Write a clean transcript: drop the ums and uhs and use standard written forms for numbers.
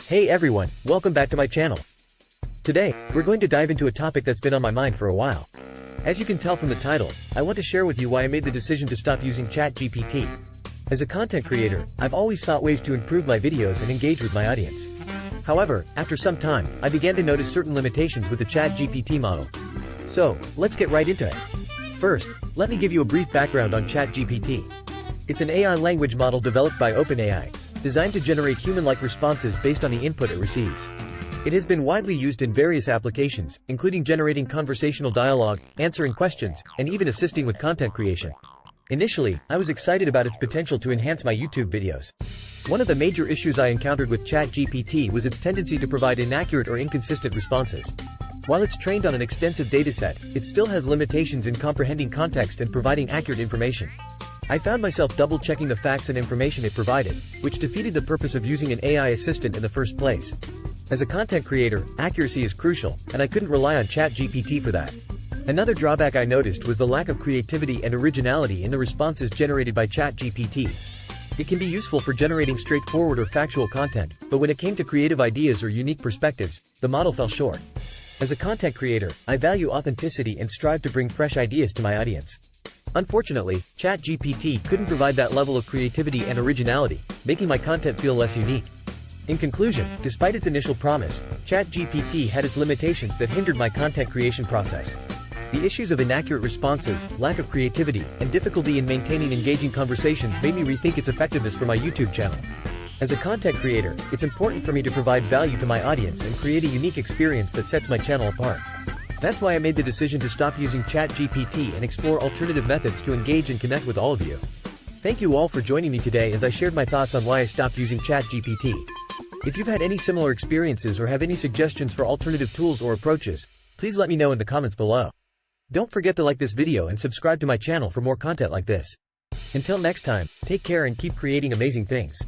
Hey everyone, welcome back to my channel. Today, we're going to dive into a topic that's been on my mind for a while. As you can tell from the title, I want to share with you why I made the decision to stop using Chat GPT. As a content creator, I've always sought ways to improve my videos and engage with my audience. However, after some time, I began to notice certain limitations with the Chat GPT model. So, let's get right into it. First, let me give you a brief background on Chat GPT. It's an AI language model developed by OpenAI, designed to generate human-like responses based on the input it receives. It has been widely used in various applications, including generating conversational dialogue, answering questions, and even assisting with content creation. Initially, I was excited about its potential to enhance my YouTube videos. One of the major issues I encountered with Chat GPT was its tendency to provide inaccurate or inconsistent responses. While it's trained on an extensive dataset, it still has limitations in comprehending context and providing accurate information. I found myself double-checking the facts and information it provided, which defeated the purpose of using an AI assistant in the first place. As a content creator, accuracy is crucial, and I couldn't rely on Chat GPT for that. Another drawback I noticed was the lack of creativity and originality in the responses generated by Chat GPT. It can be useful for generating straightforward or factual content, but when it came to creative ideas or unique perspectives, the model fell short. As a content creator, I value authenticity and strive to bring fresh ideas to my audience. Unfortunately, Chat GPT couldn't provide that level of creativity and originality, making my content feel less unique. In conclusion, despite its initial promise, Chat GPT had its limitations that hindered my content creation process. The issues of inaccurate responses, lack of creativity, and difficulty in maintaining engaging conversations made me rethink its effectiveness for my YouTube channel. As a content creator, it's important for me to provide value to my audience and create a unique experience that sets my channel apart. That's why I made the decision to stop using Chat GPT and explore alternative methods to engage and connect with all of you. Thank you all for joining me today as I shared my thoughts on why I stopped using Chat GPT. If you've had any similar experiences or have any suggestions for alternative tools or approaches, please let me know in the comments below. Don't forget to like this video and subscribe to my channel for more content like this. Until next time, take care and keep creating amazing things.